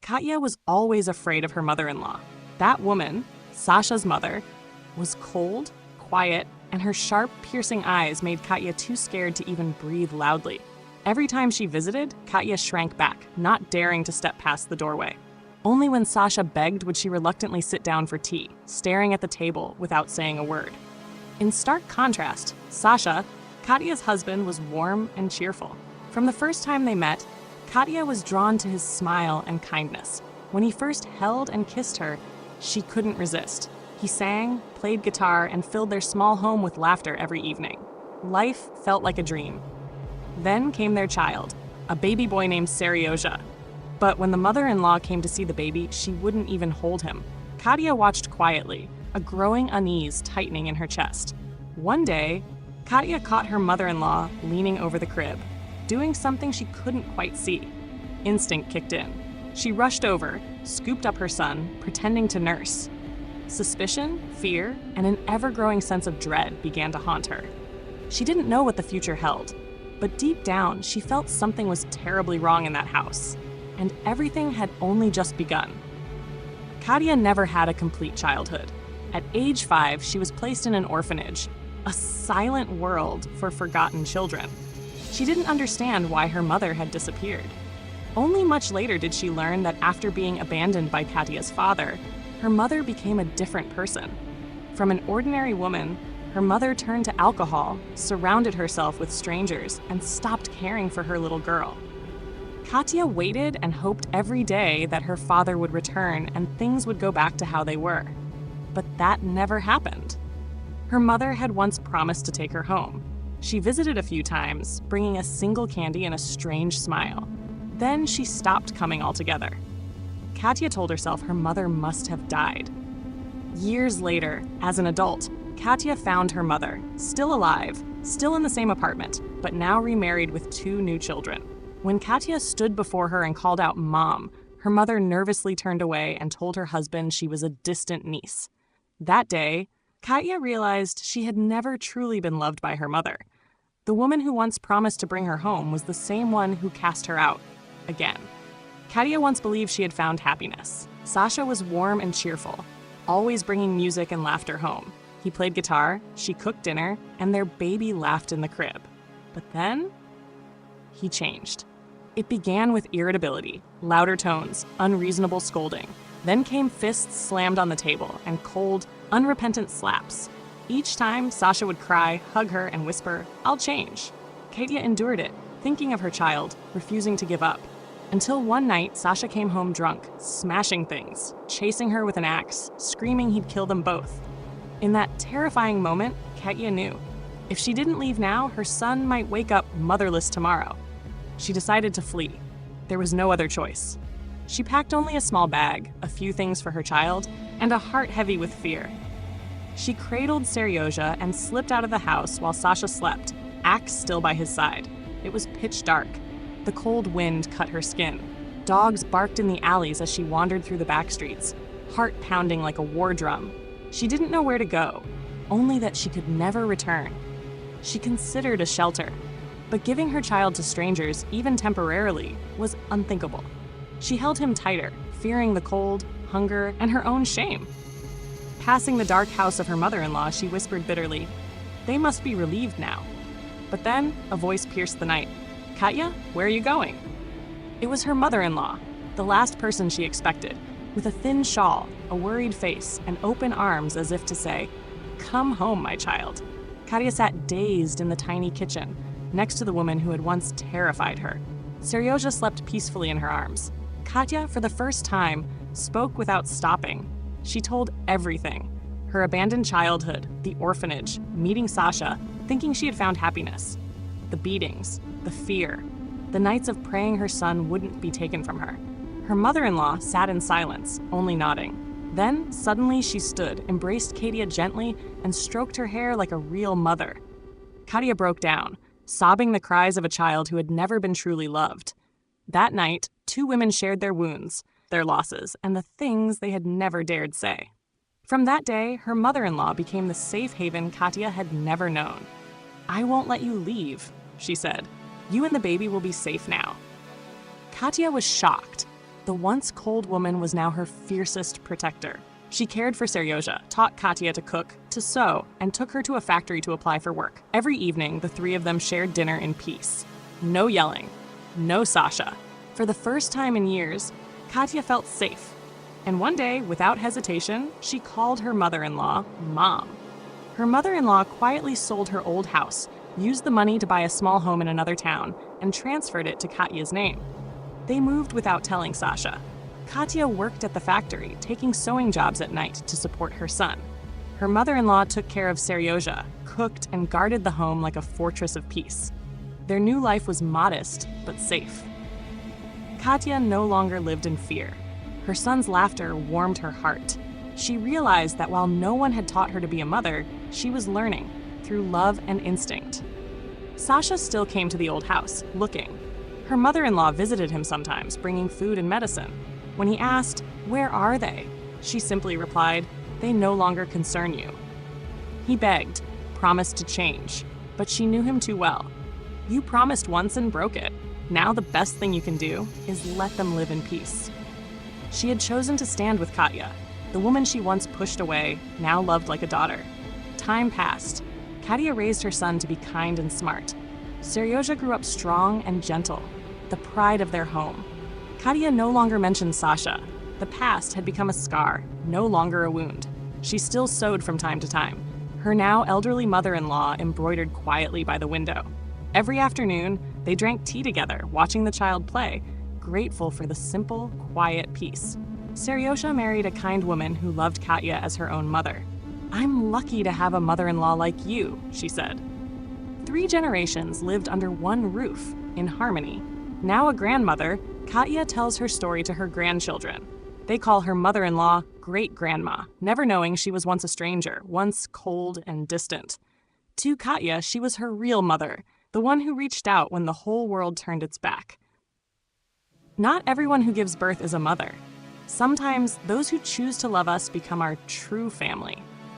Katya was always afraid of her mother-in-law. That woman, Sasha's mother, was cold, quiet, and her sharp, piercing eyes made Katya too scared to even breathe loudly. Every time she visited, Katya shrank back, not daring to step past the doorway. Only when Sasha begged would she reluctantly sit down for tea, staring at the table without saying a word. In stark contrast, Sasha, Katya's husband, was warm and cheerful. From the first time they met, Katya was drawn to his smile and kindness. When he first held and kissed her, she couldn't resist. He sang, played guitar, and filled their small home with laughter every evening. Life felt like a dream. Then came their child, a baby boy named Seryozha. But when the mother-in-law came to see the baby, she wouldn't even hold him. Katya watched quietly, a growing unease tightening in her chest. One day, Katya caught her mother-in-law leaning over the crib, doing something she couldn't quite see. Instinct kicked in. She rushed over, scooped up her son, pretending to nurse. Suspicion, fear, and an ever-growing sense of dread began to haunt her. She didn't know what the future held, but deep down, she felt something was terribly wrong in that house, and everything had only just begun. Katya never had a complete childhood. At age 5, she was placed in an orphanage, a silent world for forgotten children. She didn't understand why her mother had disappeared. Only much later did she learn that after being abandoned by Katya's father, her mother became a different person. From an ordinary woman, her mother turned to alcohol, surrounded herself with strangers, and stopped caring for her little girl. Katya waited and hoped every day that her father would return and things would go back to how they were. But that never happened. Her mother had once promised to take her home. She visited a few times, bringing a single candy and a strange smile. Then she stopped coming altogether. Katya told herself her mother must have died. Years later, as an adult, Katya found her mother, still alive, still in the same apartment, but now remarried with 2 new children. When Katya stood before her and called out "Mom," her mother nervously turned away and told her husband she was a distant niece. That day, Katya realized she had never truly been loved by her mother. The woman who once promised to bring her home was the same one who cast her out, again. Katya once believed she had found happiness. Sasha was warm and cheerful, always bringing music and laughter home. He played guitar, she cooked dinner, and their baby laughed in the crib. But then, he changed. It began with irritability, louder tones, unreasonable scolding. Then came fists slammed on the table and cold, unrepentant slaps. Each time, Sasha would cry, hug her, and whisper, "I'll change." Katya endured it, thinking of her child, refusing to give up. Until one night, Sasha came home drunk, smashing things, chasing her with an axe, screaming he'd kill them both. In that terrifying moment, Katya knew. If she didn't leave now, her son might wake up motherless tomorrow. She decided to flee. There was no other choice. She packed only a small bag, a few things for her child, and a heart heavy with fear. She cradled Seryozha and slipped out of the house while Sasha slept, axe still by his side. It was pitch dark. The cold wind cut her skin. Dogs barked in the alleys as she wandered through the back streets, heart pounding like a war drum. She didn't know where to go, only that she could never return. She considered a shelter, but giving her child to strangers, even temporarily, was unthinkable. She held him tighter, fearing the cold, hunger, and her own shame. Passing the dark house of her mother-in-law, she whispered bitterly, "They must be relieved now." But then, a voice pierced the night. "Katya, where are you going?" It was her mother-in-law, the last person she expected, with a thin shawl, a worried face, and open arms as if to say, "Come home, my child." Katya sat dazed in the tiny kitchen, next to the woman who had once terrified her. Seryozha slept peacefully in her arms. Katya, for the first time, spoke without stopping. She told everything. Her abandoned childhood, the orphanage, meeting Sasha, thinking she had found happiness. The beatings, the fear, the nights of praying her son wouldn't be taken from her. Her mother-in-law sat in silence, only nodding. Then, suddenly she stood, embraced Katya gently, and stroked her hair like a real mother. Katya broke down, sobbing the cries of a child who had never been truly loved. That night, 2 women shared their wounds, their losses, and the things they had never dared say. From that day, her mother-in-law became the safe haven Katya had never known. "I won't let you leave," she said. "You and the baby will be safe now." Katya was shocked. The once cold woman was now her fiercest protector. She cared for Seryozha, taught Katya to cook, to sew, and took her to a factory to apply for work. Every evening, the three of them shared dinner in peace. No yelling. No Sasha. For the first time in years, Katya felt safe. And one day, without hesitation, she called her mother-in-law Mom. Her mother-in-law quietly sold her old house, used the money to buy a small home in another town, and transferred it to Katya's name. They moved without telling Sasha. Katya worked at the factory, taking sewing jobs at night to support her son. Her mother-in-law took care of Seryozha, cooked, and guarded the home like a fortress of peace. Their new life was modest, but safe. Katya no longer lived in fear. Her son's laughter warmed her heart. She realized that while no one had taught her to be a mother, she was learning, through love and instinct. Sasha still came to the old house, looking. Her mother-in-law visited him sometimes, bringing food and medicine. When he asked, "Where are they?" she simply replied, "They no longer concern you." He begged, promised to change, but she knew him too well. You promised once and broke it. Now the best thing you can do is let them live in peace. She had chosen to stand with Katya, the woman she once pushed away, now loved like a daughter. Time passed. Katya raised her son to be kind and smart. Seryozha grew up strong and gentle, the pride of their home. Katya no longer mentioned Sasha. The past had become a scar, no longer a wound. She still sewed from time to time. Her now elderly mother-in-law embroidered quietly by the window. Every afternoon, they drank tea together, watching the child play, grateful for the simple, quiet peace. Seryozha married a kind woman who loved Katya as her own mother. "I'm lucky to have a mother-in-law like you," she said. 3 generations lived under one roof, in harmony. Now a grandmother, Katya tells her story to her grandchildren. They call her mother-in-law great-grandma, never knowing she was once a stranger, once cold and distant. To Katya, she was her real mother, the one who reached out when the whole world turned its back. Not everyone who gives birth is a mother. Sometimes those who choose to love us become our true family.